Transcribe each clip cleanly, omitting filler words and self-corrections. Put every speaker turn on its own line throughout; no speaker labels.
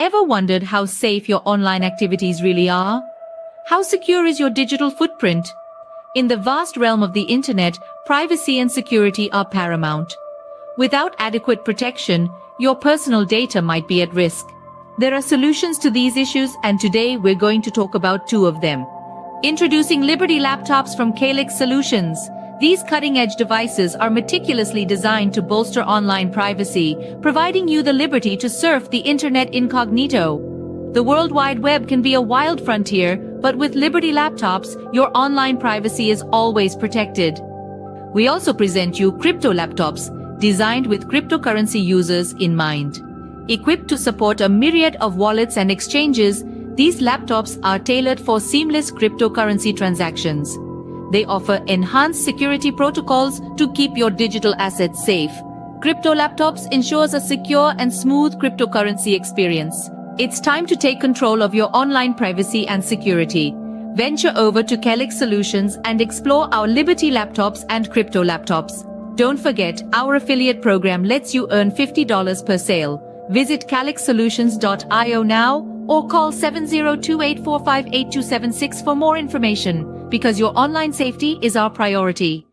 Ever wondered how safe your online activities really are? How secure is your digital footprint? In the vast realm of the internet, privacy and security are paramount. Without adequate protection, your personal data might be at risk. There are solutions to these issues, and today we're going to talk about two of them. Introducing Liberty laptops from CALIX Solutions. These cutting-edge devices are meticulously designed to bolster online privacy, providing you the liberty to surf the internet incognito. The World Wide Web can be a wild frontier, but with Liberty laptops, your online privacy is always protected. We also present you crypto laptops, designed with cryptocurrency users in mind. Equipped to support a myriad of wallets and exchanges, these laptops are tailored for seamless cryptocurrency transactions. They offer enhanced security protocols to keep your digital assets safe. Crypto laptops ensures a secure and smooth cryptocurrency experience. It's time to take control of your online privacy and security. Venture over to CALIX Solutions and explore our Liberty laptops and crypto laptops. Don't forget, our affiliate program lets you earn $50 per sale. Visit calixsolutions.io now or call 702-845-8276 for more information, because your online safety is our priority.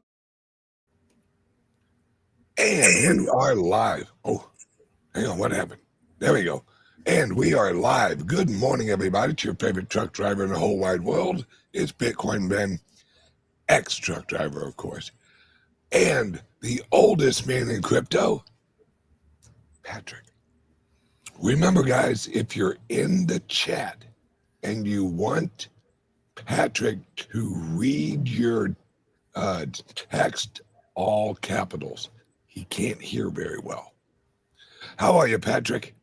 And we are live. Oh, hang on, what happened? There we go. And we are live. Good morning, everybody. It's your favorite truck driver in the whole wide world. It's Bitcoin Ben, ex-truck driver, of course. And the oldest man in crypto, Patrick. Remember, guys, if you're in the chat and you want Patrick to read your text, all capitals, he can't hear very well. How are you, Patrick?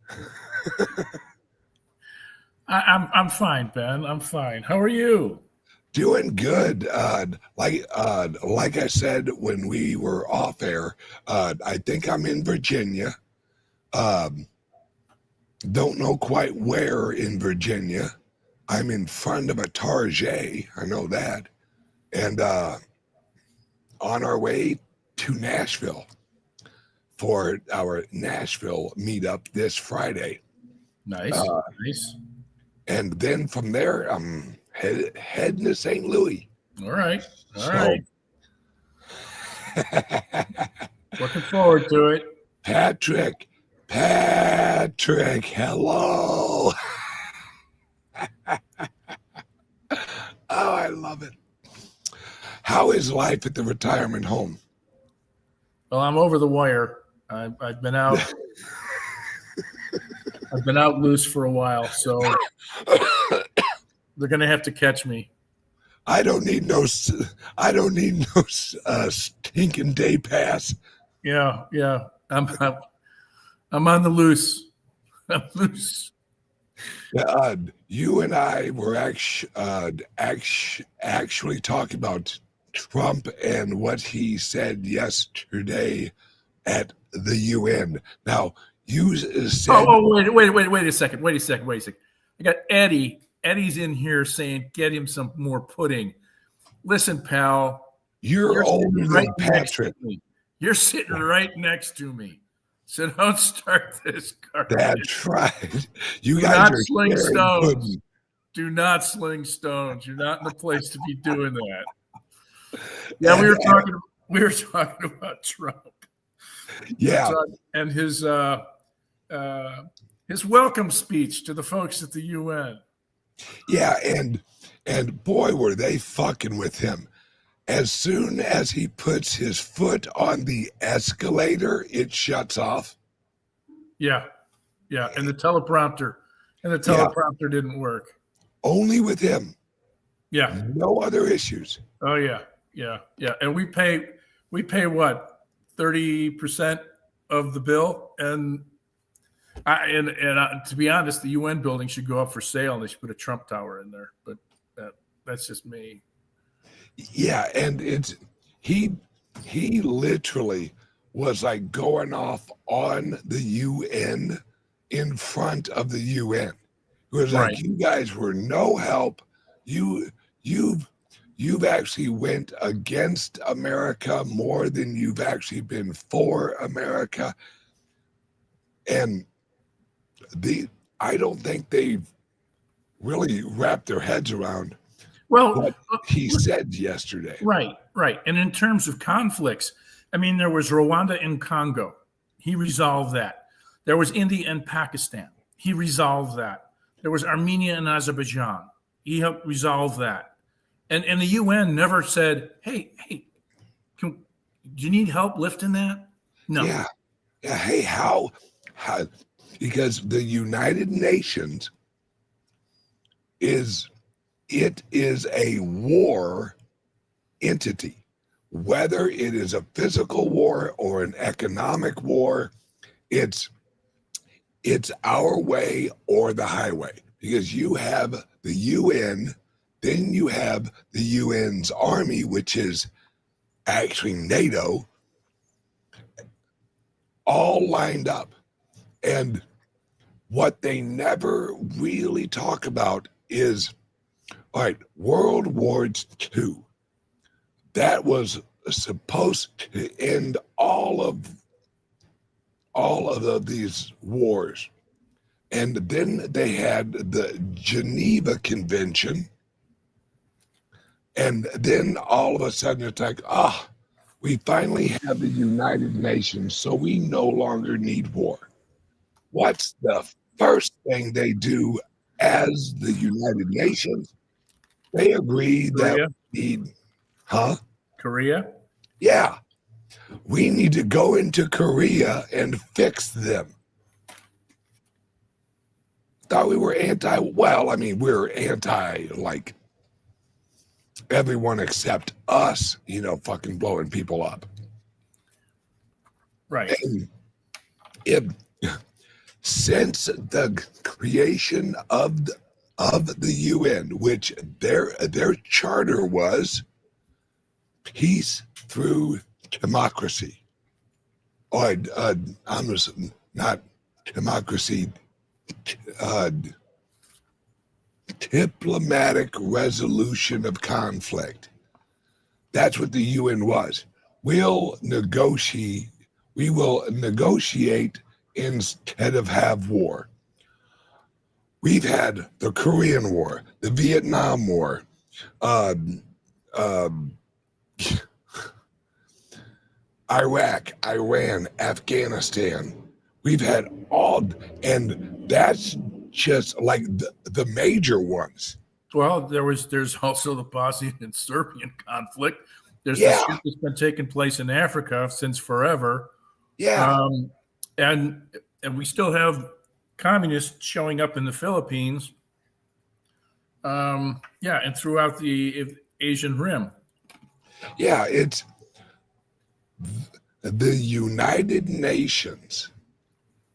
I'm fine, Ben. I'm fine. How are you?
Doing good. Like I said when we were off air, I think I'm in Virginia. Don't know quite where in Virginia. I'm in front of a Target. I know that. And on our way to Nashville for our Nashville meetup this Friday.
Nice. Nice.
And then from there, I'm heading to St. Louis.
All right. All right. Looking forward to it.
Patrick, hello. Oh, I love it. How is life at the retirement home?
Well, I'm over the wire. I've been out. I've been out loose for a while, so they're going to have to catch me.
I don't need no stinking day pass.
Yeah. I'm on the loose. I'm loose.
You and I were actually talking about Trump and what he said yesterday at the UN. Now, you said...
Wait a second. I got Eddie. Eddie's in here saying, get him some more pudding. Listen, pal.
You're older than Patrick.
You're sitting right next to me. So don't start this garbage.
That's right. You
Do
guys
not
are
sling stones.
pudding.
Do not sling stones. You're not in the place to be doing that. Yeah, we were talking about Trump.
Yeah.
And his welcome speech to the folks at the UN.
Yeah, and boy, were they fucking with him. As soon as he puts his foot on the escalator, it shuts off.
Yeah. And the teleprompter didn't work.
Only with him.
Yeah.
No other issues.
Oh yeah. And we pay what, 30% of the bill, and to be honest, the UN building should go up for sale, and they should put a Trump Tower in there. But that's just me.
Yeah, and he literally was like going off on the UN in front of the UN. It was like, you guys were no help. You've actually went against America more than you've actually been for America. And I don't think they've really wrapped their heads around
Well,
what he said yesterday.
right. And in terms of conflicts, I mean, there was Rwanda and Congo. He resolved that. There was India and Pakistan. He resolved that. There was Armenia and Azerbaijan. He helped resolve that. And the UN never said, hey, do you need help lifting that? No.
Yeah. Hey, how? Because the United Nations is a war entity. Whether it is a physical war or an economic war, it's our way or the highway. Because you have the UN, then you have the UN's army, which is actually NATO, all lined up. And what they never really talk about is, all right, World War II. That was supposed to end all of these wars. And then they had the Geneva Convention. And then all of a sudden it's like, we finally have the United Nations, so we no longer need war. What's the first thing they do as the United Nations? They agree that we need,
Korea?
Yeah. We need to go into Korea and fix them. Thought we were we're anti, like, everyone except us, fucking blowing people up.
Right.
And since the creation of the UN, which their charter was peace through democracy. Not democracy, diplomatic resolution of conflict. That's what the UN was. We will negotiate instead of have war. We've had the Korean War, the Vietnam War, Iraq, Iran, Afghanistan. We've had all, and that's just like the major ones.
Well, there's also the Bosnian and Serbian conflict. There's the shit that's been taking place in Africa since forever.
Yeah.
And we still have communists showing up in the Philippines. And throughout the Asian Rim.
Yeah, it's the United Nations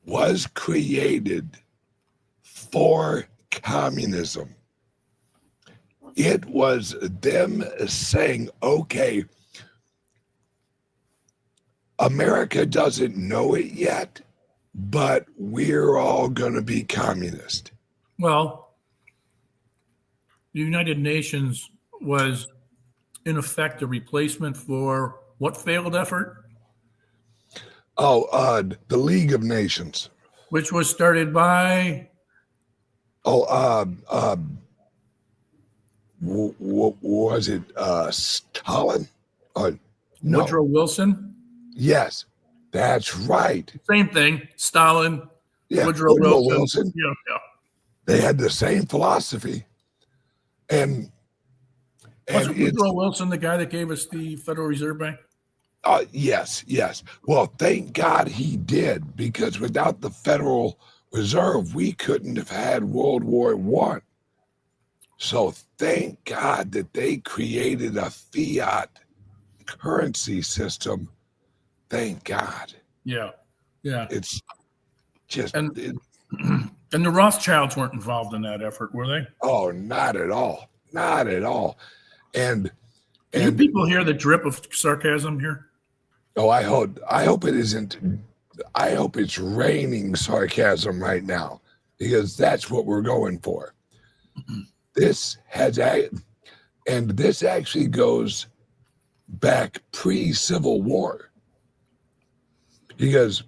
was created for communism. It was them saying, okay, America doesn't know it yet, but we're all going to be communist.
Well, the United Nations was, in effect, a replacement for what failed effort?
The League of Nations.
Which was started by?
Was it Stalin? No.
Woodrow Wilson?
Yes, that's right.
Same thing. Stalin,
yeah,
Woodrow Wilson.
Yeah. They had the same philosophy. And
wasn't Woodrow Wilson the guy that gave us the Federal Reserve Bank?
Yes. Well, thank God he did, because without the Federal Reserve, we couldn't have had World War I. So thank God that they created a fiat currency system. Thank God.
Yeah.
It's just...
And the Rothschilds weren't involved in that effort, were they?
Oh, not at all. Not at all. And
you people hear the drip of sarcasm here?
Oh, I hope it isn't. I hope it's raining sarcasm right now, because that's what we're going for. This actually goes back pre-Civil War, because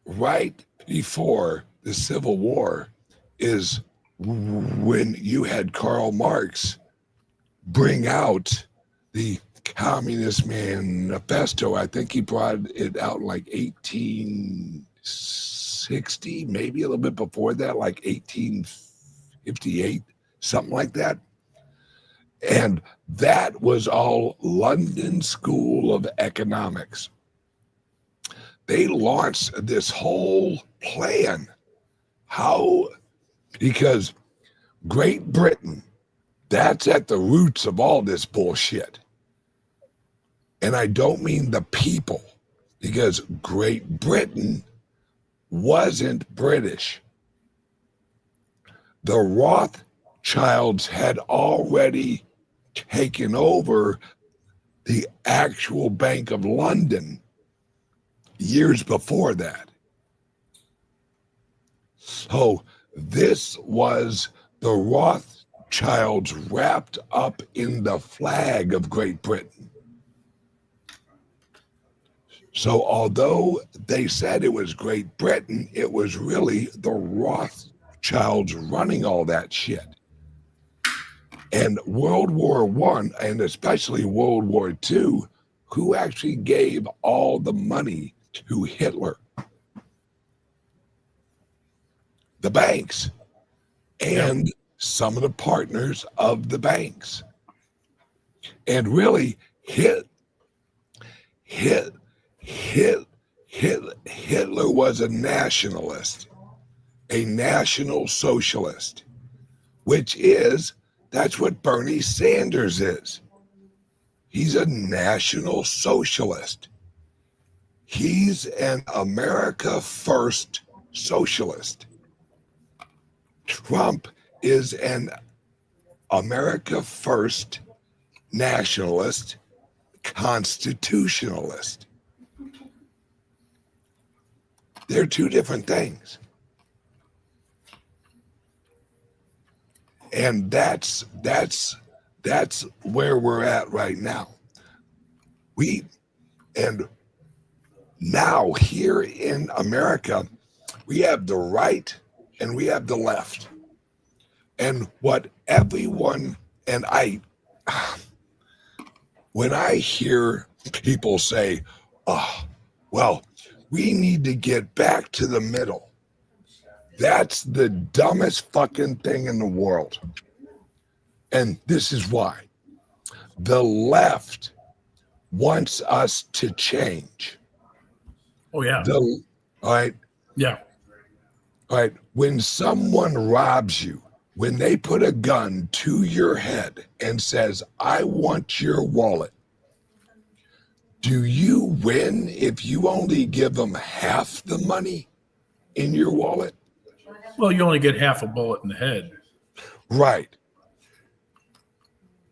right before the Civil War is when you had Karl Marx bring out the Communist Manifesto. I think he brought it out in like 1860, maybe a little bit before that, like 1858, something like that. And that was all London School of Economics. They launched this whole plan. How? Because Great Britain, that's at the roots of all this bullshit. And I don't mean the people, because Great Britain wasn't British. The Rothschilds had already taken over the actual Bank of London years before that. So this was the Rothschilds wrapped up in the flag of Great Britain. So although they said it was Great Britain, it was really the Rothschilds running all that shit. And World War I, and especially World War II, who actually gave all the money to Hitler? The banks and some of the partners of the banks. And really, Hitler was a nationalist, a national socialist, that's what Bernie Sanders is. He's a national socialist. He's an America First socialist. Trump is an America First nationalist, constitutionalist. They're two different things. And that's where we're at right now. And now here in America, we have the right and we have the left. And what everyone, and when I hear people say, oh, well, we need to get back to the middle. That's the dumbest fucking thing in the world. And this is why. The left wants us to change.
Oh, yeah.
All right?
Yeah.
All right. When someone robs you, when they put a gun to your head and says, I want your wallet, do you win if you only give them half the money in your wallet?
Well, you only get half a bullet in the head.
Right.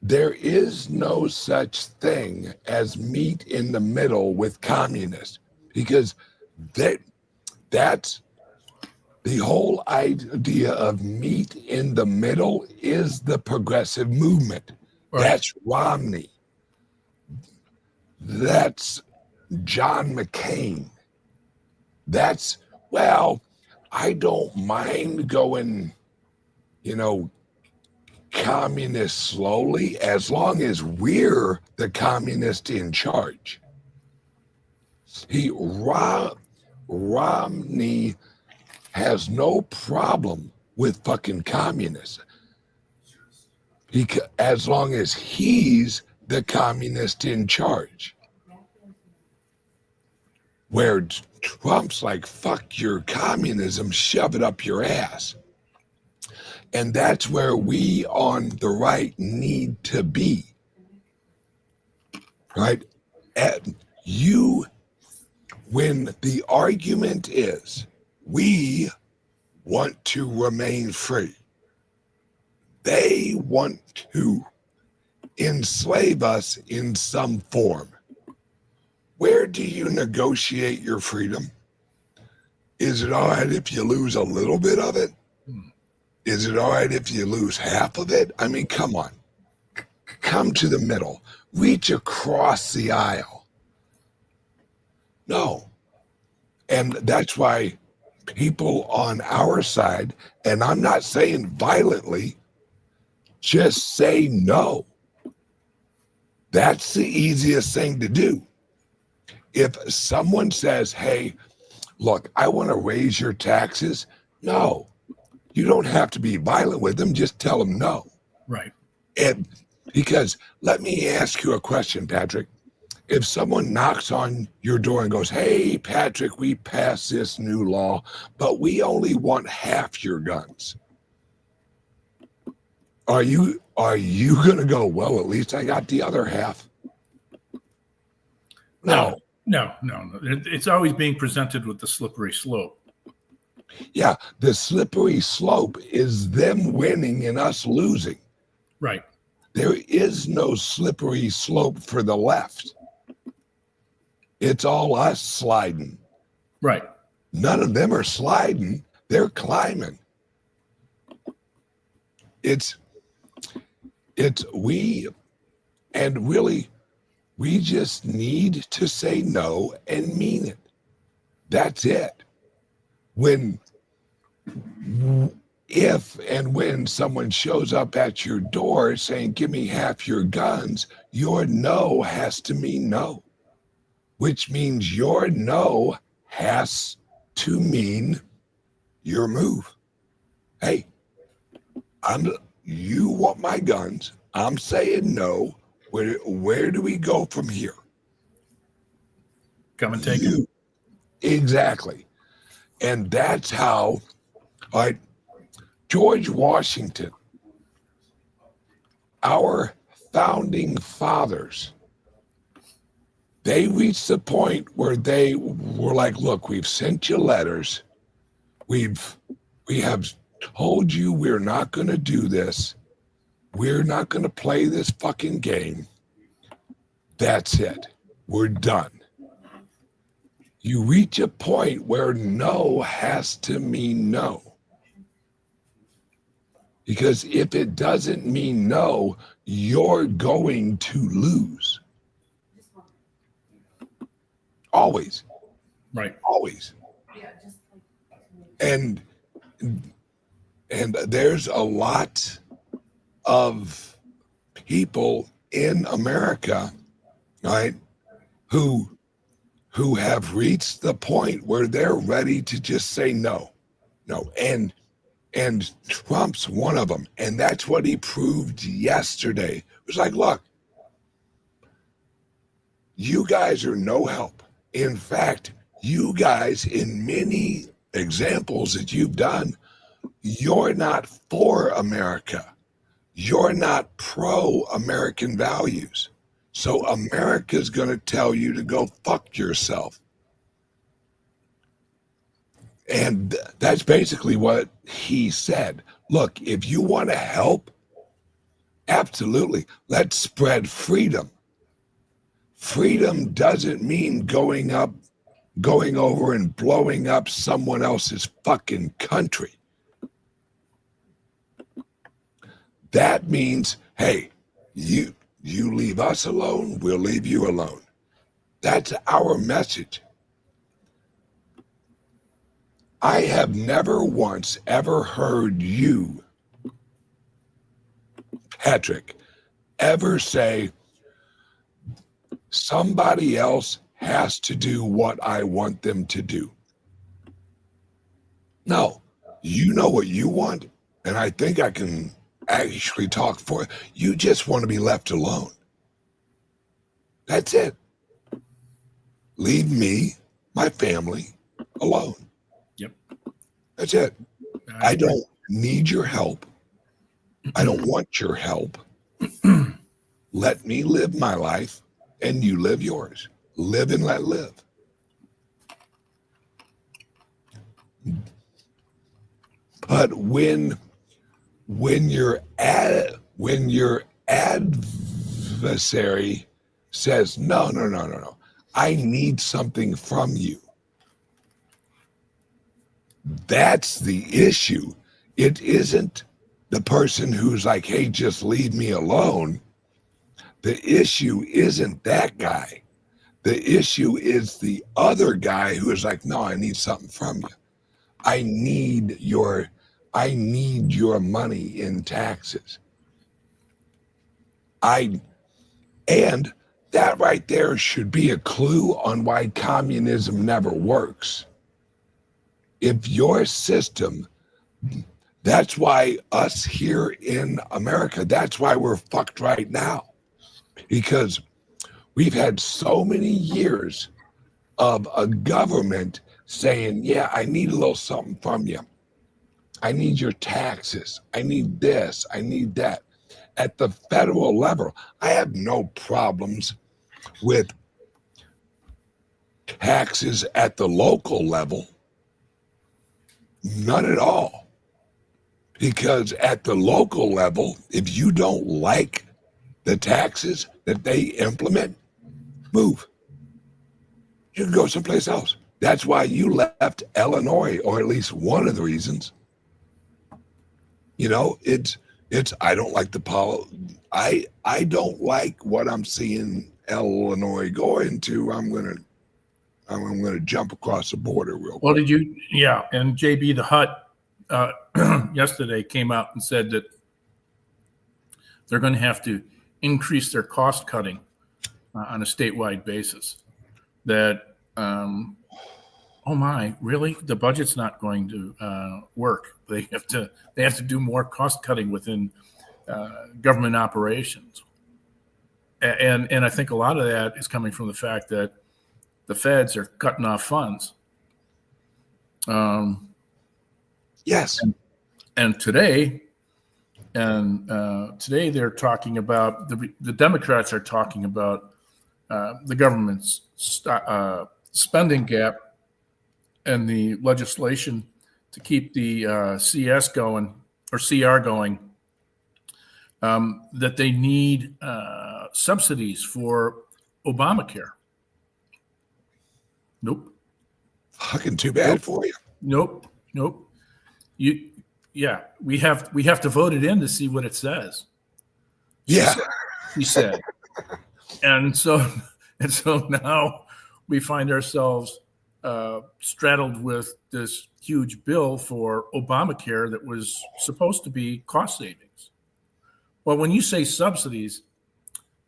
There is no such thing as meet in the middle with communists, because that's the whole idea of meet in the middle is the progressive movement. Right. That's Romney. That's John McCain. That's, well, I don't mind going, communist slowly, as long as we're the communist in charge. Romney has no problem with fucking communists, as long as he's the communist in charge. Where Trump's like, fuck your communism, shove it up your ass. And that's where we on the right need to be. Right? When the argument is we want to remain free, they want to enslave us in some form. Where do you negotiate your freedom? Is it all right if you lose a little bit of it? Is it all right if you lose half of it? I mean, come on. Come to the middle. Reach across the aisle. No. And that's why people on our side, and I'm not saying violently, just say no. That's the easiest thing to do. If someone says, hey, look, I want to raise your taxes, no, you don't have to be violent with them. Just tell them no.
Right.
And because let me ask you a question, Patrick. If someone knocks on your door and goes, hey, Patrick, we passed this new law, but we only want half your guns. Are you going to go, well, at least I got the other half?
No. It's always being presented with the slippery slope.
Yeah, the slippery slope is them winning and us losing.
Right.
There is no slippery slope for the left. It's all us sliding.
Right.
None of them are sliding. They're climbing. It's we, and really, we just need to say no and mean it. That's it. If and when someone shows up at your door saying, give me half your guns, your no has to mean no, which means your no has to mean your move. Hey, you want my guns. I'm saying no. Where do we go from here?
Come and take it.
Exactly. And that's how, all right, George Washington, our founding fathers, they reached the point where they were like, look, we've sent you letters. We have told you we're not going to do this. We're not going to play this fucking game. That's it. We're done. You reach a point where no has to mean no. Because if it doesn't mean no, you're going to lose. Always.
Right.
Always. And there's a lot of people in America, right, who have reached the point where they're ready to just say no. And Trump's one of them. And that's what he proved yesterday. It was like, look, you guys are no help. In fact, you guys, in many examples that you've done, you're not for America. You're not pro-American values. So America's going to tell you to go fuck yourself. And that's basically what he said. Look, if you want to help, absolutely, let's spread freedom. Freedom doesn't mean going over and blowing up someone else's fucking country. That means, hey, you leave us alone, we'll leave you alone. That's our message. I have never once ever heard you, Patrick, ever say somebody else has to do what I want them to do. No, you know what you want, and I think I can actually talk for it. You just want to be left alone. That's it. Leave me, my family, alone.
Yep.
That's it. I don't need your help. I don't want your help. Let me live my life and you live yours. Live and let live. But when your adversary says, no, I need something from you, that's the issue. It isn't the person who's like, hey, just leave me alone. The issue isn't that guy. The issue is the other guy who is like, no, I need something from you. I need your money in taxes. And that right there should be a clue on why communism never works. If your system, that's why us here in America, that's why we're fucked right now. Because we've had so many years of a government saying, yeah, I need a little something from you. I need your taxes. I need this. I need that. At the federal level, I have no problems with taxes at the local level. None at all. Because at the local level, if you don't like the taxes that they implement, move. You can go someplace else. That's why you left Illinois, or at least one of the reasons. You know, it's I don't like I don't like what I'm seeing Illinois going to. I'm gonna jump across the border real quick.
Well, yeah, and JB the Hutt yesterday came out and said that they're going to have to increase their cost cutting on a statewide basis. That oh my, really? The budget's not going to work. They have to do more cost cutting within government operations, and I think a lot of that is coming from the fact that the feds are cutting off funds.
Yes,
and today they're talking about the Democrats are talking about the government's spending gap and the legislation to keep the CS going or CR going, that they need subsidies for Obamacare. Nope.
Fucking too bad for you.
Nope. We have to vote it in to see what it says. She said. And so now we find ourselves straddled with this huge bill for Obamacare that was supposed to be cost savings. Well, when you say subsidies,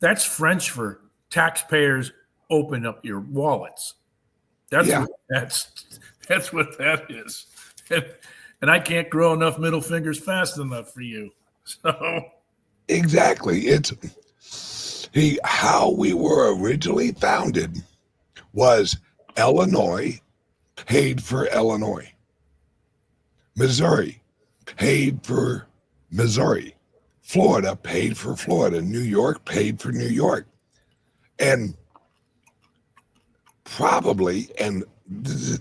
that's French for taxpayers open up your wallets. That's what that is. And I can't grow enough middle fingers fast enough for you. So
exactly. How we were originally founded was Illinois paid for Illinois. Missouri paid for Missouri. Florida paid for Florida. New York paid for New York. And probably, and this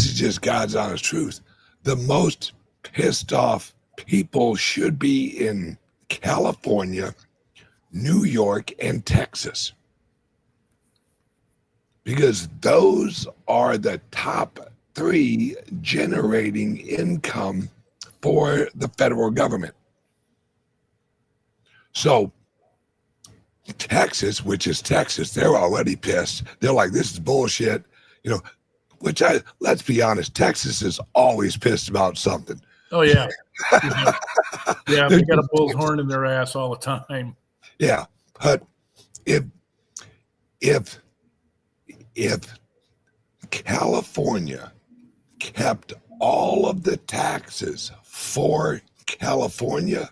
is just God's honest truth, the most pissed off people should be in California, New York, and Texas. Because those are the top 3 generating income for the federal government. So Texas, which is Texas, they're already pissed. They're like, this is bullshit. You know, let's be honest, Texas is always pissed about something.
Oh, yeah. Yeah, they got a bull's horn in their ass all the time.
Yeah, but if California kept all of the taxes for California,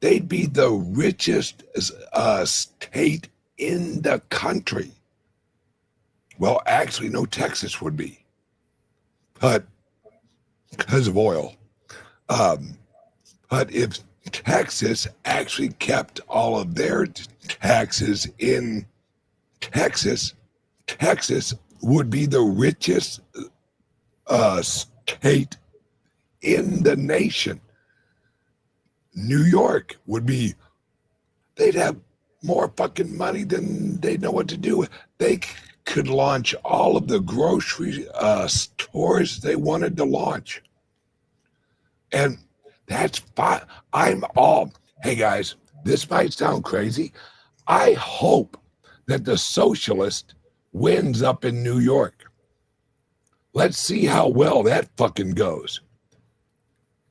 they'd be the richest state in the country. Well, actually, no, Texas would be, but because of oil. But if Texas actually kept all of their taxes in Texas, Texas would be the richest state in the nation. New York would be, they'd have more fucking money than they know what to do with. They could launch all of the grocery stores they wanted to launch. And that's fine. Hey guys, this might sound crazy. I hope that the socialist wins up in New York. Let's see how well that fucking goes.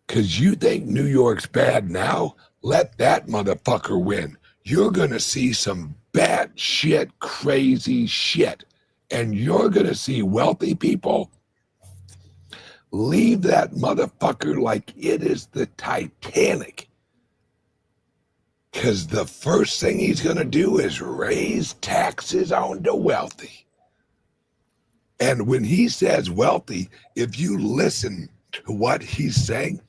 Because you think New York's bad now? Let that motherfucker win. You're going to see some batshit crazy shit. And you're going to see wealthy people leave that motherfucker like it is the Titanic. Because the first thing he's going to do is raise taxes on the wealthy. And when he says wealthy, if you listen to what he's saying,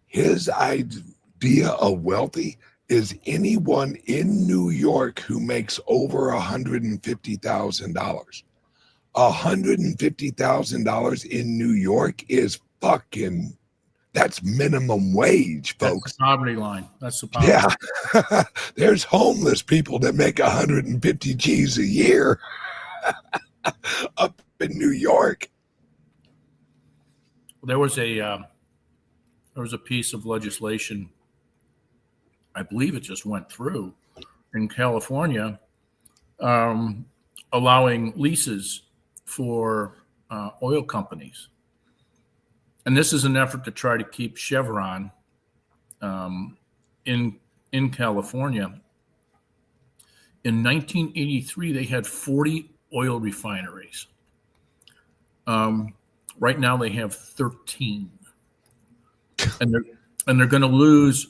his idea of wealthy is anyone in New York who makes over $150,000. $150,000 in New York is fucking, that's minimum wage, folks.
That's the poverty line. That's the poverty.
Yeah. There's homeless people that make 150 G's a year up in New York.
There was a piece of legislation, I believe it just went through in California, allowing leases for oil companies. And this is an effort to try to keep Chevron in California. In 1983, they had 40 oil refineries. Right now they have 13. And they're going to lose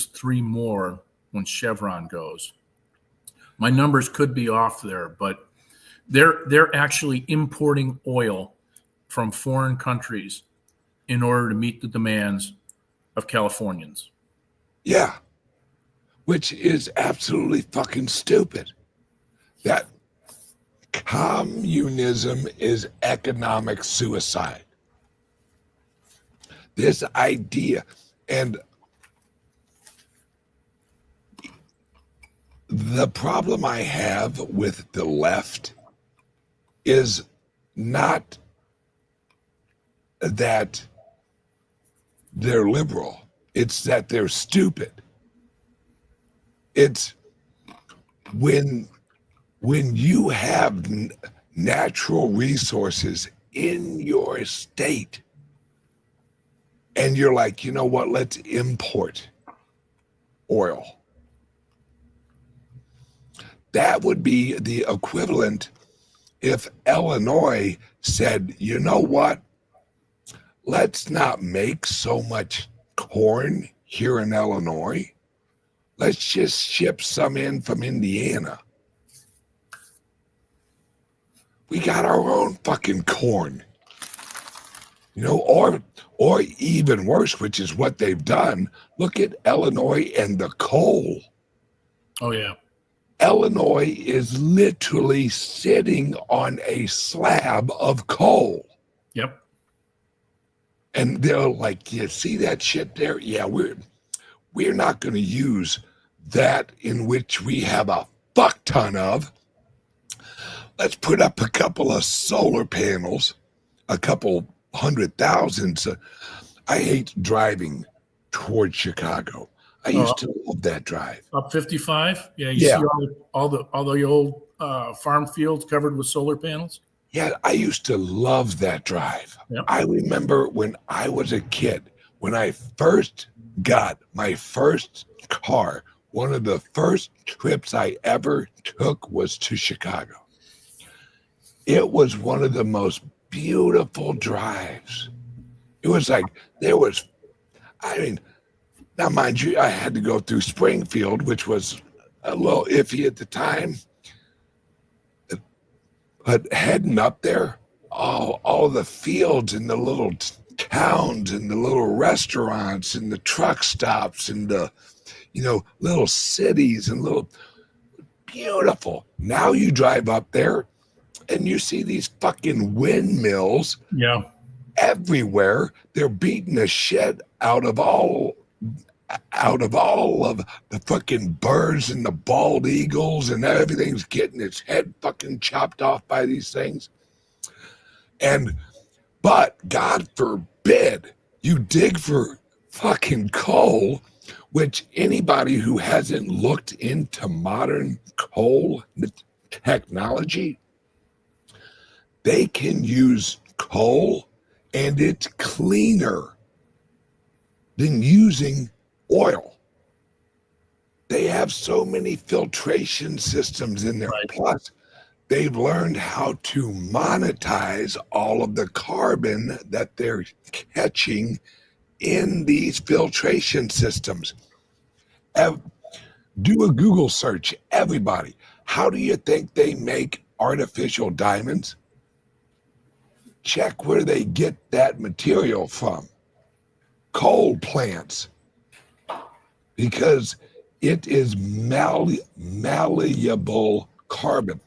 3 more when Chevron goes. My numbers could be off there, but they're actually importing oil from foreign countries in order to meet the demands of Californians.
Yeah, which is absolutely fucking stupid. That communism is economic suicide. This idea, and the problem I have with the left is not that they're liberal, it's that they're stupid. It's when you have natural resources in your state and you're like, you know what, let's import oil. That would be the equivalent if Illinois said, you know what, let's not make so much corn here in Illinois. Let's just ship some in from Indiana. We got our own fucking corn. You know, or even worse, which is what they've done. Look at Illinois and the coal.
Oh, yeah.
Illinois is literally sitting on a slab of coal.
Yep.
And they're like, you see that shit there? Yeah, we're not going to use that in which we have a fuck ton of. Let's put up a couple of solar panels, a couple 100,000. I hate driving towards Chicago. I used to love that drive.
Up 55? Yeah, you see all the old farm fields covered with solar panels?
Yeah, I used to love that drive.
Yep.
I remember when I was a kid, when I first got my first car, one of the first trips I ever took was to Chicago. It was one of the most beautiful drives. It was like now mind you, I had to go through Springfield, which was a little iffy at the time. But heading up there, all the fields and the little towns and the little restaurants and the truck stops and the, little cities and little beautiful. Now you drive up there and you see these fucking windmills everywhere. They're beating the shit out of all of the fucking birds and the bald eagles, and everything's getting its head fucking chopped off by these things. But God forbid you dig for fucking coal, which anybody who hasn't looked into modern coal technology, They can use coal, and it's cleaner than using oil. They have so many filtration systems in there.
Right.
Plus, they've learned how to monetize all of the carbon that they're catching in these filtration systems. Do a Google search, everybody. How do you think they make artificial diamonds? Check where they get that material from. Coal plants. Because it is malleable carbon.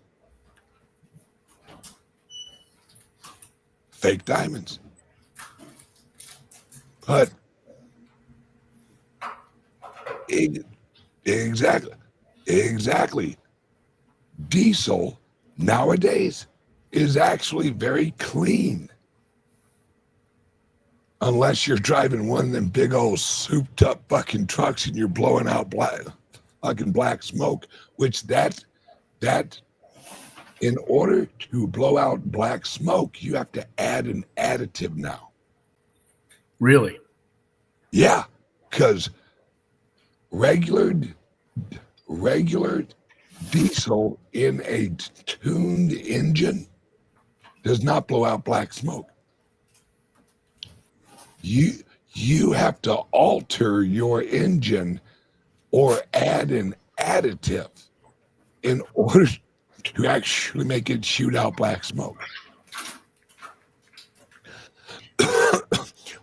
Fake diamonds. But exactly. Diesel nowadays is actually very clean. Unless you're driving one of them big old souped up fucking trucks and you're blowing out black smoke, which that in order to blow out black smoke, you have to add an additive now.
Really?
Yeah, because regular diesel in a tuned engine does not blow out black smoke. You have to alter your engine or add an additive in order to actually make it shoot out black smoke.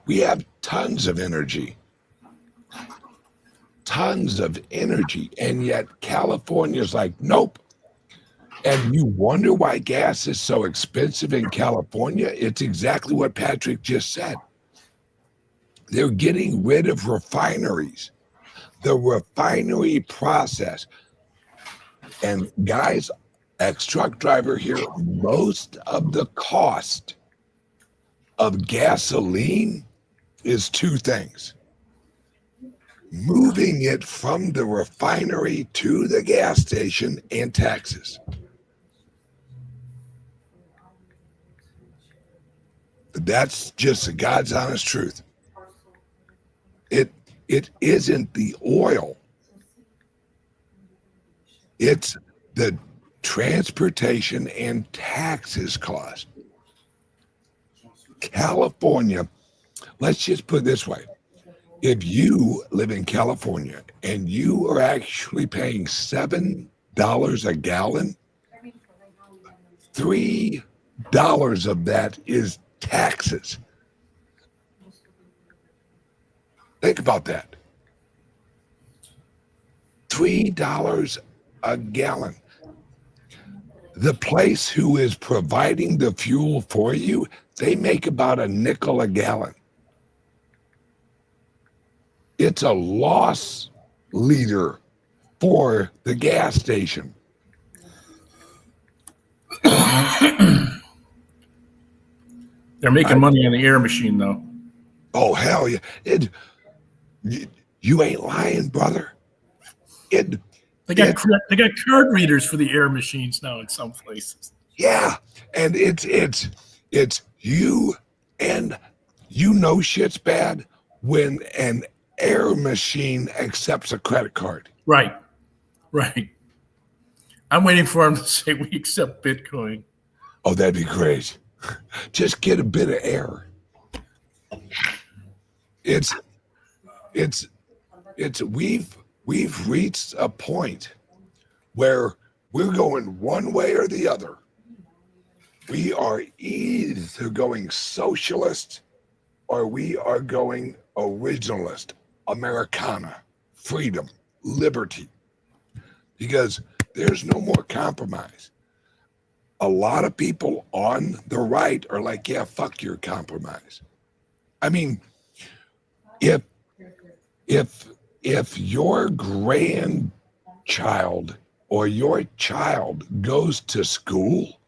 We have tons of energy, and yet California's like, nope. And you wonder why gas is so expensive in California? It's exactly what Patrick just said. They're getting rid of refineries, the refinery process. And guys, ex-truck driver here, most of the cost of gasoline is two things. Moving it from the refinery to the gas station and taxes. That's just the God's honest truth. It isn't the oil. It's the transportation and taxes cost. California, let's just put it this way. If you live in California and you are actually paying $7 a gallon, $3 of that is taxes. Think about that. $3 a gallon. The place who is providing the fuel for you, they make about a nickel a gallon. It's a loss leader for the gas station.
They're making money on the air machine, though.
Oh, hell yeah. You ain't lying, brother.
They got card readers for the air machines now in some places.
Yeah, and it's you, and you know shit's bad when an air machine accepts a credit card.
Right. I'm waiting for them to say we accept Bitcoin.
Oh, that'd be great. Just get a bit of air. We've reached a point where we're going one way or the other. We are either going socialist or we are going originalist, Americana, freedom, liberty, because there's no more compromise. A lot of people on the right are like, yeah, fuck your compromise. I mean, if your grandchild or your child goes to school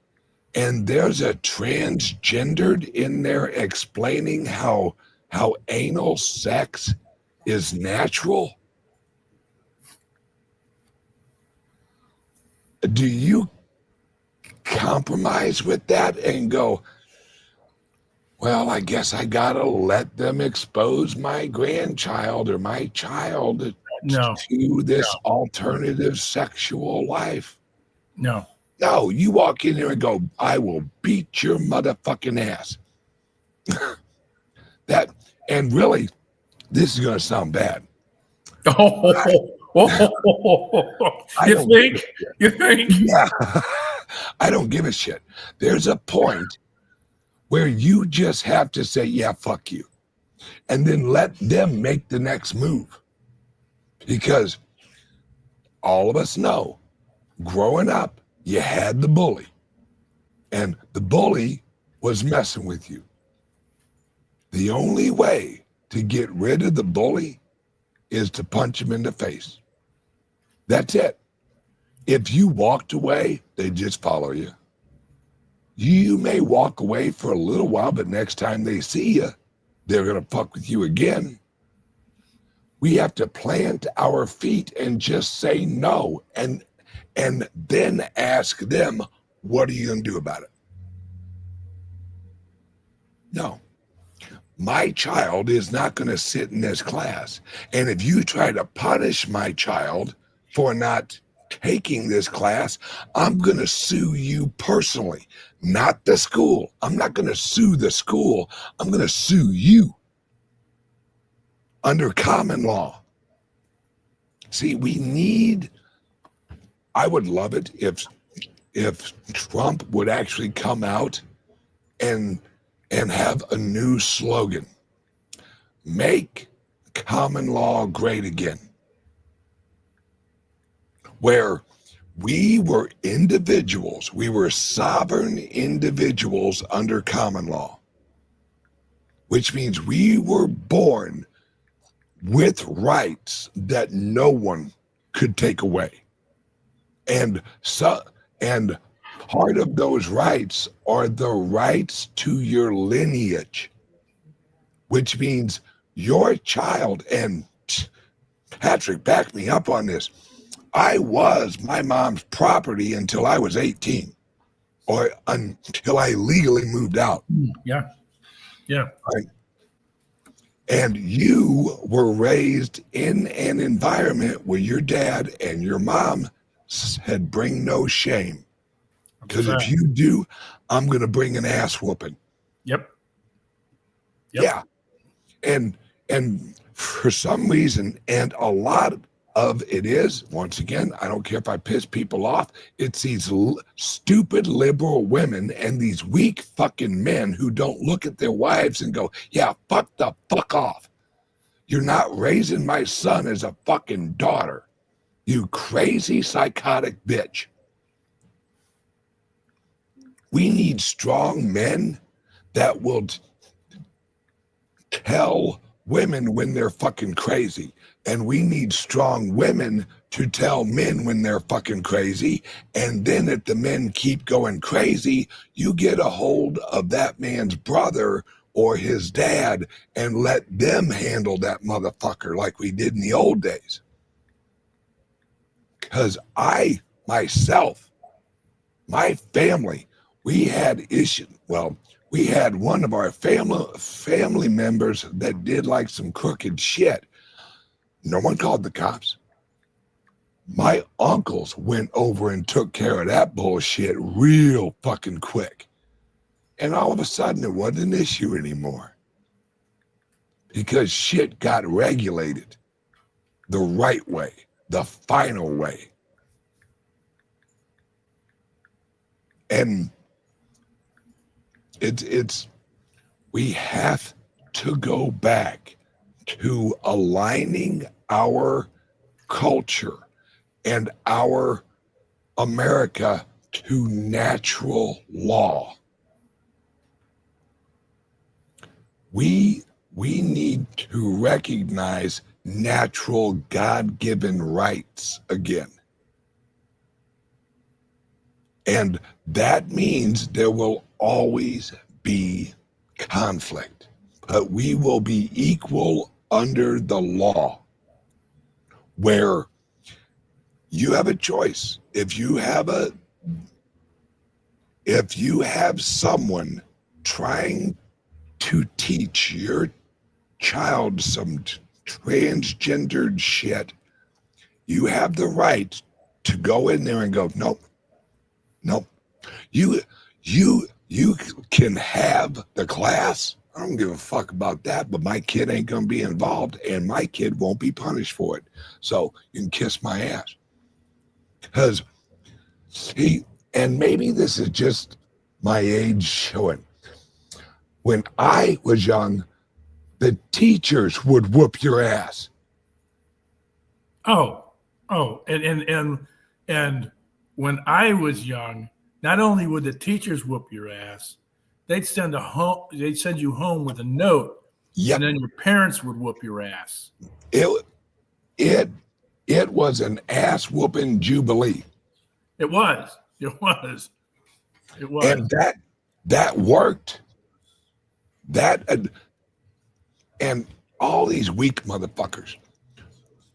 and there's a transgendered in there explaining how anal sex is natural, do you compromise with that and go, well, I guess I gotta let them expose my grandchild or my child
No,
to this alternative sexual life.
no.
No, you walk in there and go, I will beat your motherfucking ass. And really, this is gonna sound bad.
You think? You think?
Yeah. I don't give a shit. There's a point where you just have to say, yeah, fuck you. And then let them make the next move. Because all of us know, growing up, you had the bully. And the bully was messing with you. The only way to get rid of the bully is to punch him in the face. That's it. If you walked away, they just follow you. You may walk away for a little while, but next time they see you, they're going to fuck with you again. We have to plant our feet and just say no, and then ask them, what are you going to do about it? No. My child is not going to sit in this class. And if you try to punish my child for not taking this class, I'm going to sue you personally, not the school. I'm not going to sue the school. I'm going to sue you under common law. See, I would love it if Trump would actually come out and have a new slogan: make common law great again, where we were individuals, we were sovereign individuals under common law, which means we were born with rights that no one could take away. And part of those rights are the rights to your lineage, which means your child, and Patrick, back me up on this, I was my mom's property until I was 18, or until I legally moved out.
Yeah. Yeah.
Right? And you were raised in an environment where your dad and your mom said, bring no shame. Because if you do, I'm going to bring an ass whooping.
Yep.
Yeah. And for some reason, and a lot of it is, once again, I don't care if I piss people off, it's these stupid liberal women and these weak fucking men who don't look at their wives and go, yeah, fuck the fuck off. You're not raising my son as a fucking daughter, you crazy psychotic bitch. We need strong men that will tell women when they're fucking crazy. And we need strong women to tell men when they're fucking crazy. And then if the men keep going crazy, you get a hold of that man's brother or his dad and let them handle that motherfucker like we did in the old days. Because myself, my family, we had issues. Well, we had one of our family members that did like some crooked shit. No one called the cops. My uncles went over and took care of that bullshit real fucking quick. And all of a sudden it wasn't an issue anymore. Because shit got regulated the right way, the final way. And we have to go back to aligning our culture and our America to natural law. We need to recognize natural God-given rights again. And that means there will always be conflict, but we will be equal under the law, where you have a choice. If you have a if you have someone trying to teach your child some transgendered shit, you have the right to go in there and go, nope, nope. You can have the class. I don't give a fuck about that, but my kid ain't gonna be involved, and my kid won't be punished for it. So you can kiss my ass. Because and maybe this is just my age showing. When I was young, the teachers would whoop your ass.
And when I was young, not only would the teachers whoop your ass, they'd send you home with a note.
Yep.
And then your parents would whoop your ass.
It was an ass whooping jubilee.
It was.
And that worked. And all these weak motherfuckers.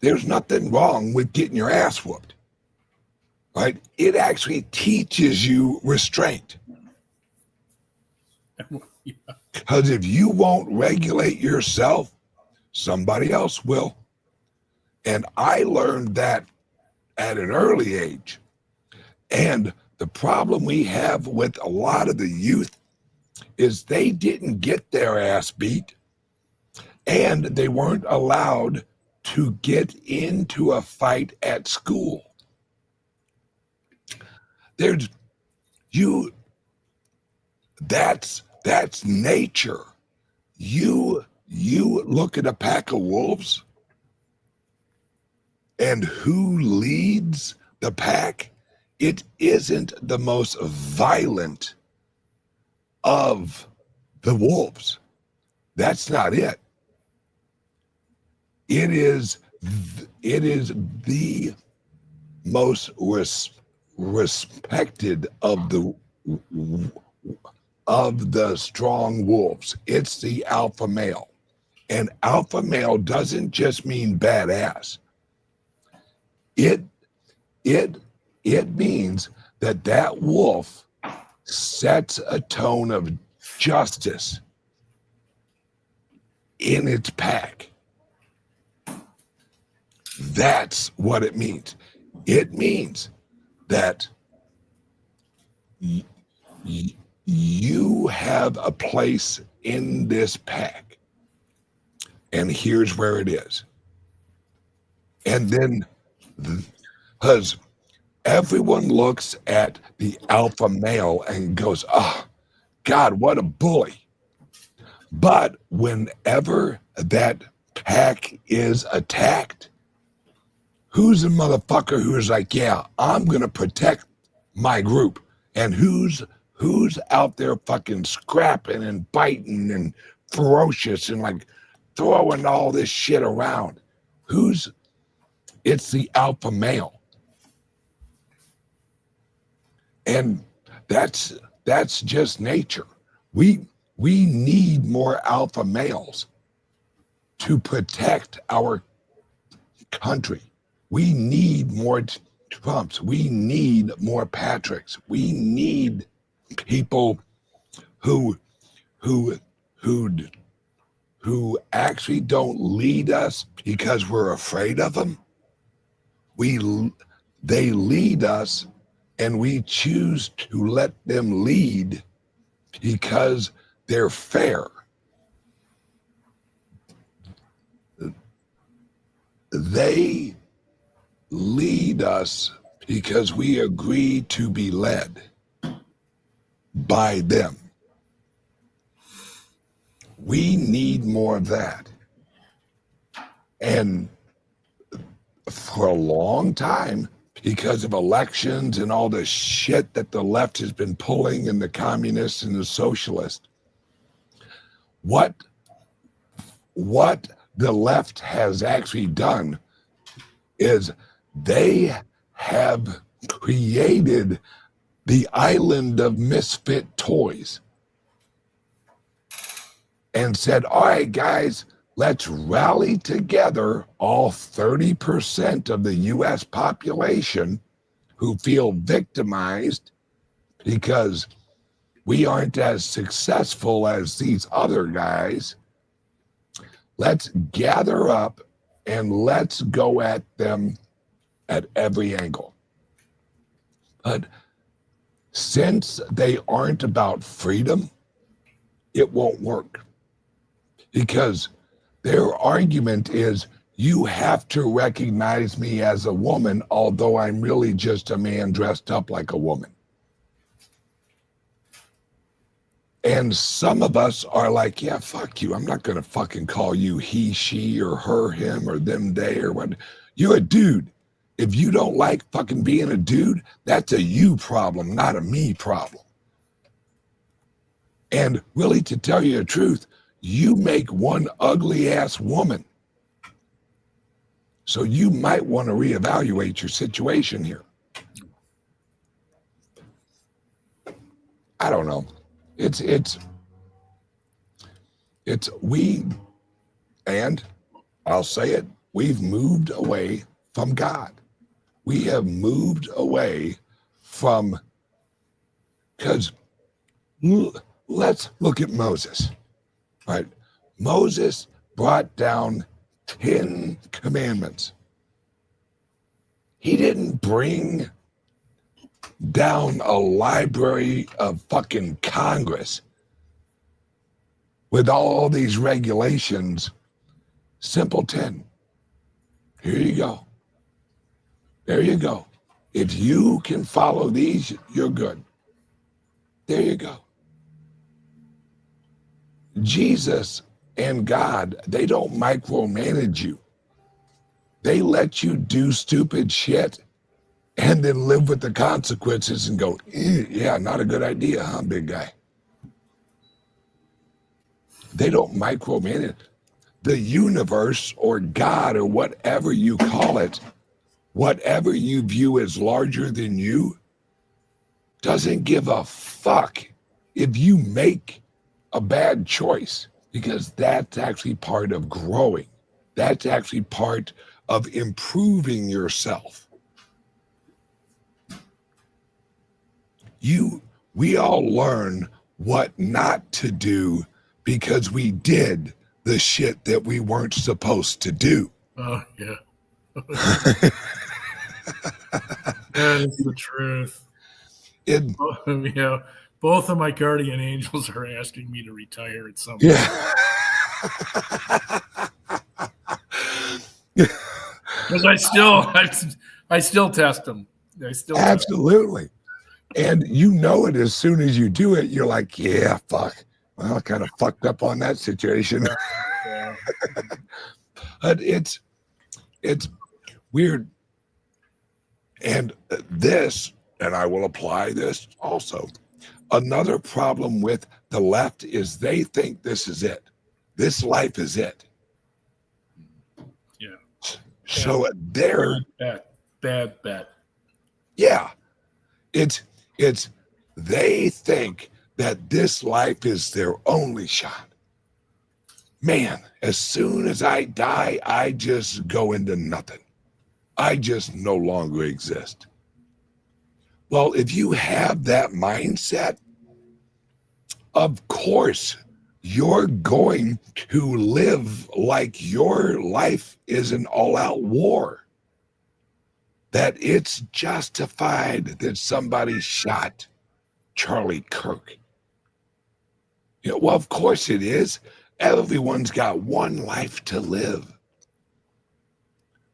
There's nothing wrong with getting your ass whooped. Right? It actually teaches you restraint. Because if you won't regulate yourself, somebody else will. And I learned that at an early age. And the problem we have with a lot of the youth is they didn't get their ass beat, and they weren't allowed to get into a fight at school. That's nature. You look at a pack of wolves, and who leads the pack? It isn't the most violent of the wolves. That's not it. It is the most respected of the strong wolves. It's the alpha male. And alpha male doesn't just mean badass. It means that wolf sets a tone of justice in its pack. That's what it means. It means that you have a place in this pack, and here's where it is. And then, because everyone looks at the alpha male and goes, oh, God, what a bully. But whenever that pack is attacked, who's the motherfucker who's like, yeah, I'm going to protect my group? And who's out there fucking scrapping and biting and ferocious and like throwing all this shit around? It's the alpha male. And that's just nature. We need more alpha males to protect our country. We need more Trumps. We need more Patricks. We need people who actually don't lead us because we're afraid of them. They lead us, and we choose to let them lead because they're fair. They lead us because we agree to be led by them. We need more of that. And for a long time, because of elections and all the shit that the left has been pulling, and the communists and the socialists, what the left has actually done is they have created the island of misfit toys and said, all right, guys, let's rally together, all 30% of the U.S. population who feel victimized because we aren't as successful as these other guys. Let's gather up and let's go at them at every angle. But since they aren't about freedom, it won't work. Because their argument is, you have to recognize me as a woman, although I'm really just a man dressed up like a woman. And some of us are like, yeah, fuck you. I'm not going to fucking call you he, she, or her, him, or them, they, or what. You're a dude. If you don't like fucking being a dude, that's a you problem, not a me problem. And really, to tell you the truth, you make one ugly ass woman. So you might want to reevaluate your situation here. I don't know. And I'll say it, we've moved away from God. We have moved away from, because let's look at Moses, right? Moses brought down 10 commandments. He didn't bring down a library of fucking Congress with all these regulations. Simple 10. Here you go. There you go. If you can follow these, you're good. There you go. Jesus and God, they don't micromanage you. They let you do stupid shit and then live with the consequences and go, yeah, not a good idea, huh, big guy? They don't micromanage. The universe or God or whatever you call it, whatever you view as larger than you, doesn't give a fuck if you make a bad choice, because that's actually part of growing. That's actually part of improving yourself. We all learn what not to do because we did the shit that we weren't supposed to do.
Oh, yeah. That is the truth. Both of my guardian angels are asking me to retire at some point.
Yeah.
Because I still test them.
Absolutely. And you know it as soon as you do it, you're like, yeah, fuck. Well, I kind of fucked up on that situation.
Yeah.
But it's weird. And this, and I will apply this also, another problem with the left is they think this is it. This life is it.
Yeah.
So they're
bad bet.
Yeah. It's they think that this life is their only shot. Man, as soon as I die, I just go into nothing. I just no longer exist. Well, if you have that mindset, of course, you're going to live like your life is an all-out war. That it's justified that somebody shot Charlie Kirk. Well, of course it is. Everyone's got one life to live.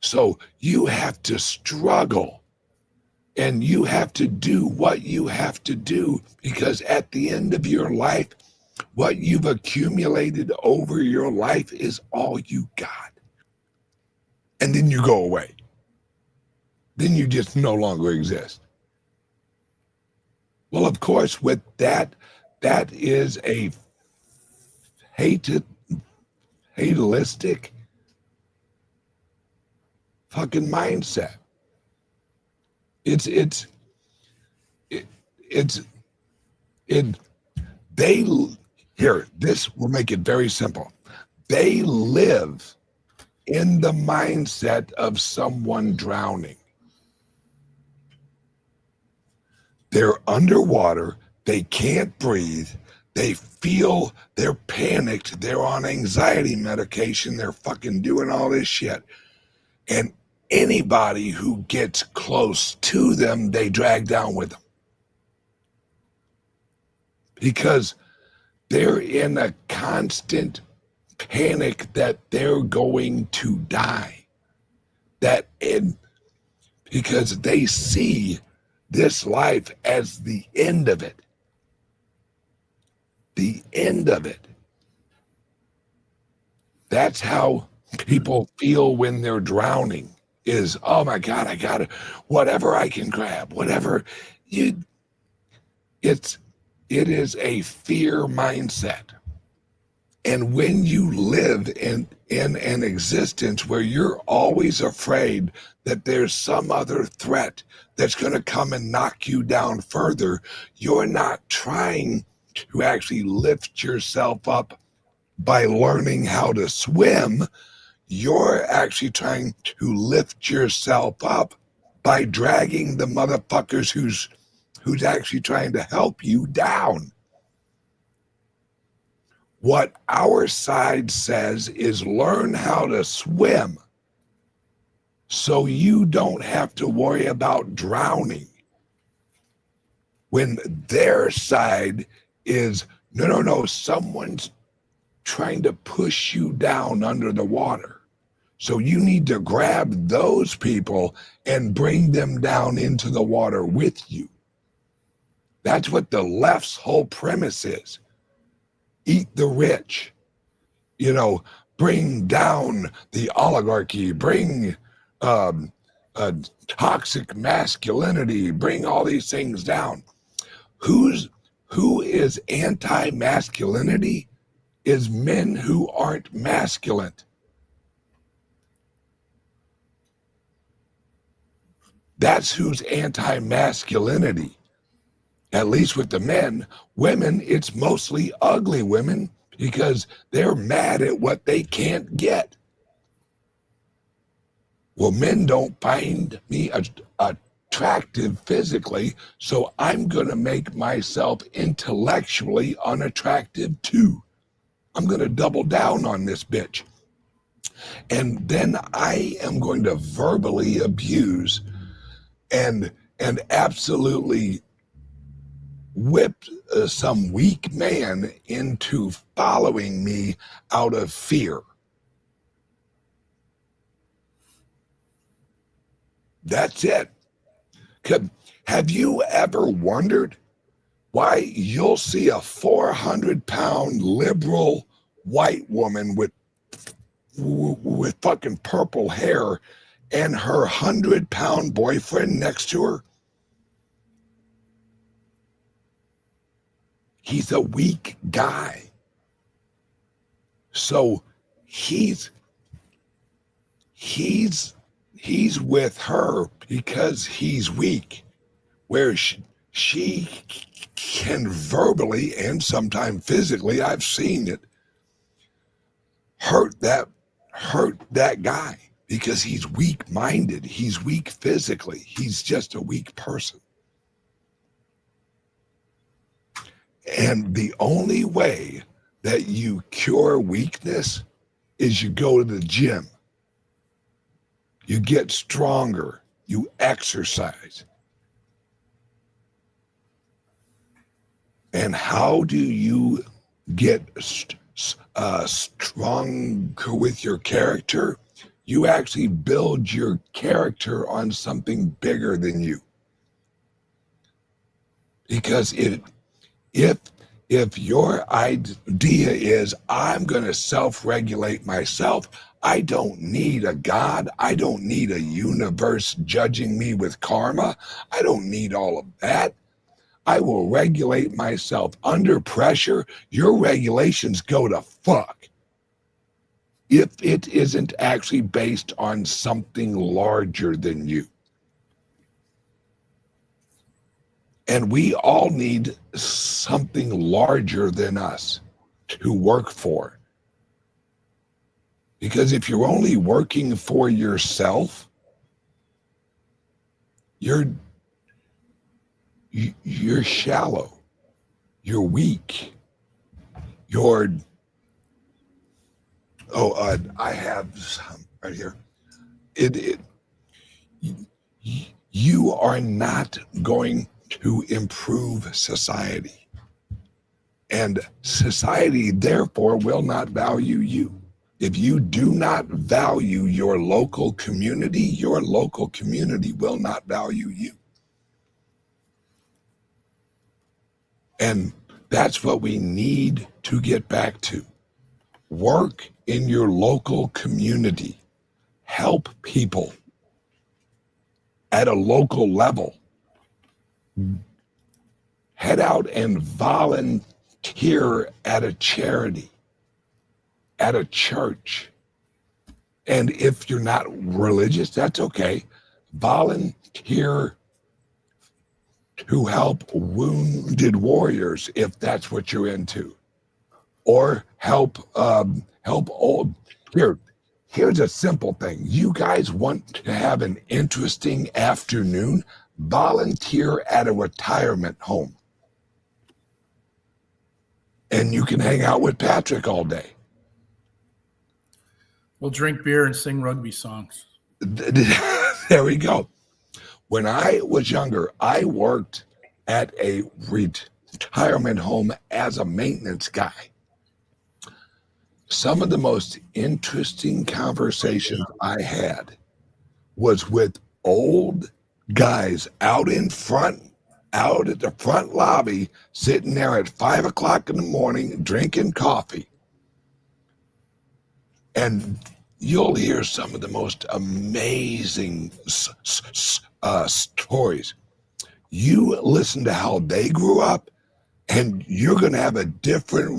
So you have to struggle and you have to do what you have to do, because at the end of your life, what you've accumulated over your life is all you got. And then you go away. Then you just no longer exist. Well, of course, with that is a fatalistic fucking mindset. This will make it very simple. They live in the mindset of someone drowning. They're underwater, They can't breathe. They feel they're panicked. They're on anxiety medication. They're fucking doing all this shit. And anybody who gets close to them, they drag down with them. Because they're in a constant panic that they're going to die. Because they see this life as the end of it. The end of it. That's how people feel when they're drowning is, oh my God, I got it. Whatever I can grab, whatever it is a fear mindset. And when you live in an existence where you're always afraid that there's some other threat that's going to come and knock you down further, you're not trying to actually lift yourself up by learning how to swim. You're actually trying to lift yourself up by dragging the motherfuckers who's actually trying to help you down. What our side says is learn how to swim so you don't have to worry about drowning. When their side is, no, someone's trying to push you down under the water. So you need to grab those people and bring them down into the water with you. That's what the left's whole premise is. Eat the rich, bring down the oligarchy, bring toxic masculinity, bring all these things down. Who is anti-masculinity is men who aren't masculine. That's who's anti-masculinity. At least with the men. Women, it's mostly ugly women because they're mad at what they can't get. Well, men don't find me attractive physically, so I'm going to make myself intellectually unattractive too. I'm going to double down on this bitch. And then I am going to verbally abuse and absolutely whip some weak man into following me out of fear. That's it. Have you ever wondered why you'll see a 400-pound liberal white woman with fucking purple hair and her 100-pound boyfriend next to her? He's a weak guy. So he's with her because he's weak, where she can verbally and sometimes physically, I've seen it, hurt that guy because he's weak-minded. He's weak physically. He's just a weak person. And the only way that you cure weakness is you go to the gym. You get stronger. You exercise. And how do you get stronger with your character? You actually build your character on something bigger than you. Because if your idea is, I'm going to self-regulate myself, I don't need a God, I don't need a universe judging me with karma, I don't need all of that. I will regulate myself under pressure. Your regulations go to fuck if it isn't actually based on something larger than you. And we all need something larger than us to work for. Because if you're only working for yourself, you're shallow. you're weak. I have some right here. You are not going to improve society. And society, therefore, will not value you. If you do not value your local community will not value you. And that's what we need to get back to. Work in your local community. Help people at a local level. Head out and volunteer at a charity, at a church. And if you're not religious, that's okay. Volunteer to help wounded warriors if that's what you're into. Or help old. Here's a simple thing. You guys want to have an interesting afternoon? Volunteer at a retirement home. And you can hang out with Patrick all day.
We'll drink beer and sing rugby songs.
There we go. When I was younger, I worked at a retirement home as a maintenance guy. Some of the most interesting conversations I had was with old guys out at the front lobby, sitting there at 5 o'clock in the morning, drinking coffee. And you'll hear some of the most amazing stories. You listen to how they grew up, and you're going to have a different,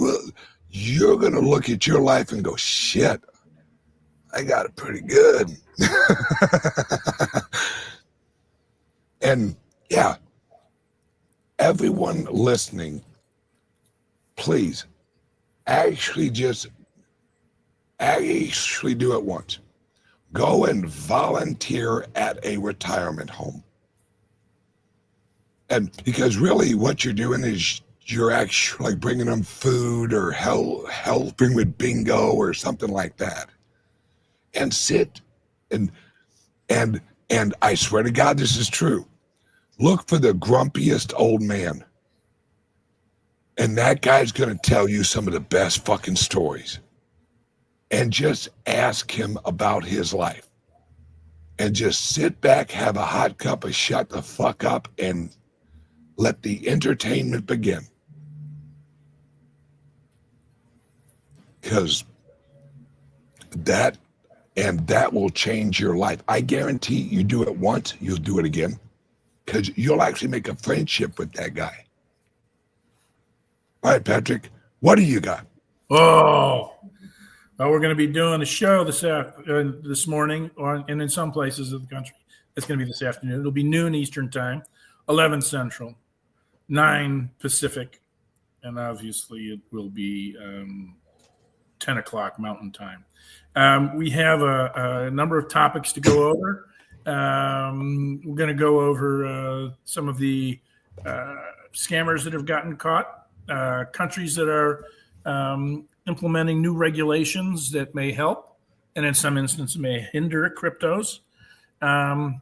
you're going to look at your life and go, shit, I got it pretty good. And yeah, everyone listening, please actually do it once. Go and volunteer at a retirement home. And because really what you're doing is you're actually like bringing them food or helping with bingo or something like that. And sit and I swear to God, this is true. Look for the grumpiest old man. And that guy's going to tell you some of the best fucking stories. And just ask him about his life. And just sit back, have a hot cup of shut the fuck up, and let the entertainment begin. Because that will change your life. I guarantee you do it once, you'll do it again. Because you'll actually make a friendship with that guy. All right, Patrick, what do you got?
Oh, well, we're going to be doing a show this morning, and in some places of the country, it's going to be this afternoon. It'll be noon Eastern time, 11 Central, 9 Pacific, and obviously it will be 10 o'clock Mountain Time. We have a number of topics to go over. We're going to go over some of the scammers that have gotten caught, countries that are implementing new regulations that may help, and in some instances may hinder cryptos. I'm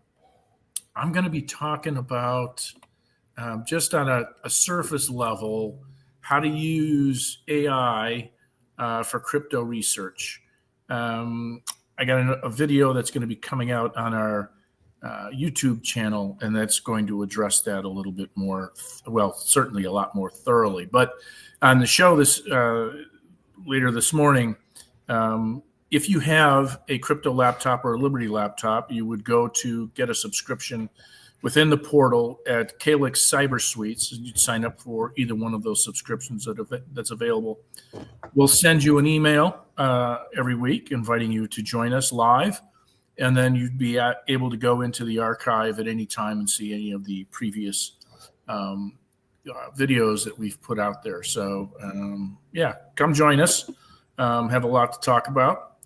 going to be talking about just on a surface level, how to use AI for crypto research. I got a video that's going to be coming out on our YouTube channel, and that's going to address that a little bit more, well, certainly a lot more thoroughly. But on the show later this morning, if you have a crypto laptop or a Liberty laptop, you would go to get a subscription within the portal at CALIX Cyber Suites. You'd sign up for either one of those subscriptions that's available. We'll send you an email every week inviting you to join us live, and then you'd be able to go into the archive at any time and see any of the previous videos that we've put out there. So yeah, come join us. Have a lot to talk about.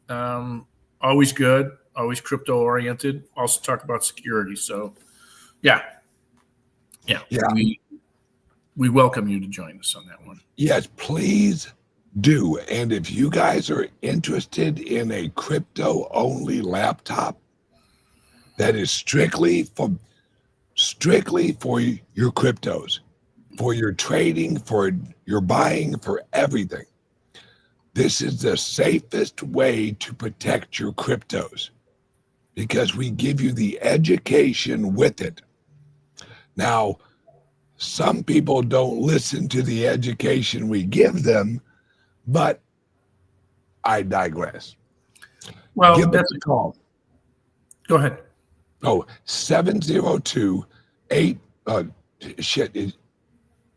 Always good, always crypto oriented. Also talk about security. So yeah. we welcome you to join us on that one.
Yes, please do. And if you guys are interested in a crypto-only laptop that is strictly for your cryptos, for your trading, for your buying, for everything, this is the safest way to protect your cryptos because we give you the education with it. Now, some people don't listen to the education we give them, but I digress.
Well,
Give us
that's
a call.
Go ahead.
Oh, 702-8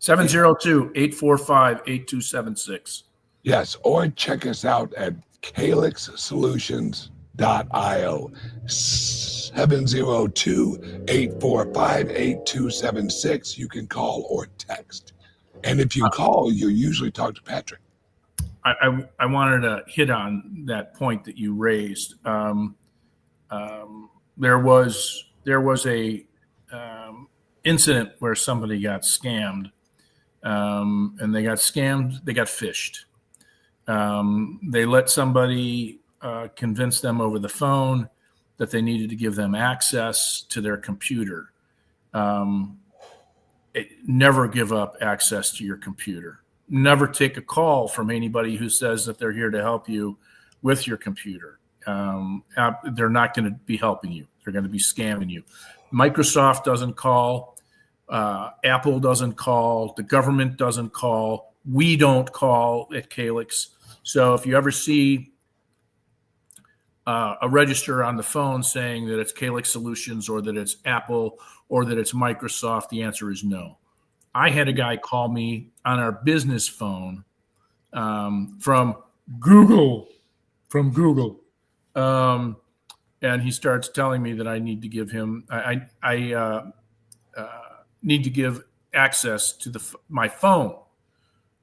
702-845-8276.
Yes, or check us out at calixsolutions.io. 702-845-8276. You can call or text. And if you call, you usually talk to Patrick.
I wanted to hit on that point that you raised. There was a incident where somebody got scammed, and they got scammed. They got phished. They let somebody convince them over the phone that they needed to give them access to their computer. Never give up access to your computer. Never take a call from anybody who says that they're here to help you with your computer. They're not going to be helping you. They're going to be scamming you. Microsoft doesn't call. Apple doesn't call. The government doesn't call. We don't call at CALIX. So if you ever see a register on the phone saying that it's CALIX Solutions or that it's Apple or that it's Microsoft, the answer is no. I had a guy call me on our business phone from Google, and he starts telling me that I need to give him, I need to give access to my phone.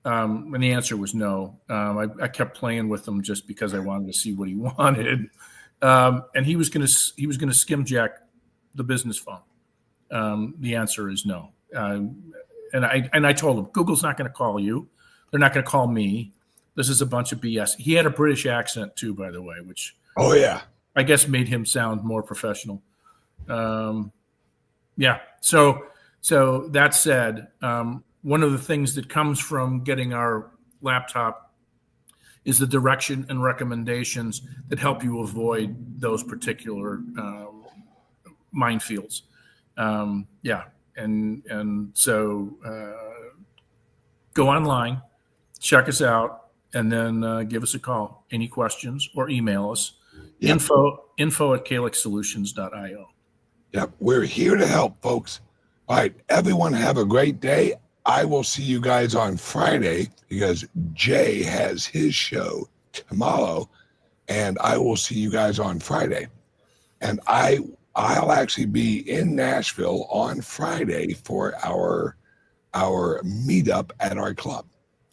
And the answer was no. I kept playing with him just because I wanted to see what he wanted. And he was going to skimjack the business phone. The answer is no. And I told him, Google's not going to call you. They're not going to call me. This is a bunch of BS. He had a British accent too, by the way, which I guess made him sound more professional. Yeah. So that said, one of the things that comes from getting our laptop is the direction and recommendations that help you avoid those particular minefields. Yeah. And so go online, check us out, and then give us a call. Any questions or email us. Yep. info at calixsolutions.io.
Yep. We're here to help, folks. All right. Everyone have a great day. I will see you guys on Friday because Jay has his show tomorrow, and I will see you guys on Friday. And I'll actually be in Nashville on Friday for our meetup at our club.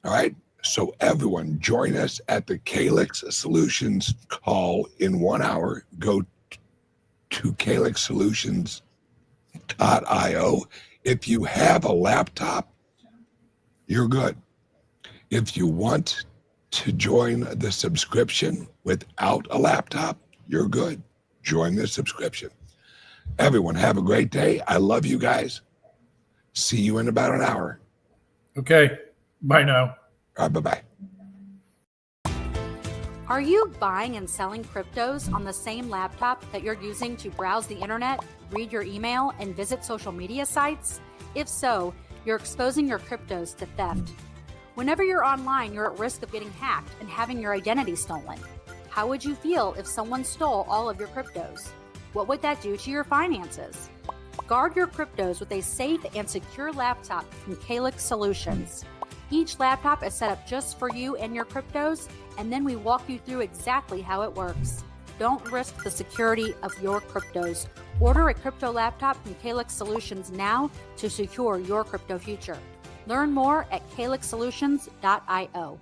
All right. So everyone join us at the CALIX Solutions call in 1 hour. Go to calixsolutions.io. If you have a laptop, you're good. If you want to join the subscription without a laptop, you're good. Join the subscription. Everyone have a great day. I love you guys. See you in about an hour.
Okay. Bye now.
All right, bye-bye.
Are you buying and selling cryptos on the same laptop that you're using to browse the internet, read your email, and visit social media sites? If so, you're exposing your cryptos to theft. Whenever you're online, you're at risk of getting hacked and having your identity stolen. How would you feel if someone stole all of your cryptos? What would that do to your finances? Guard your cryptos with a safe and secure laptop from CALIX Solutions. Each laptop is set up just for you and your cryptos, and then we walk you through exactly how it works. Don't risk the security of your cryptos. Order a crypto laptop from CALIX Solutions now to secure your crypto future. Learn more at calixsolutions.io.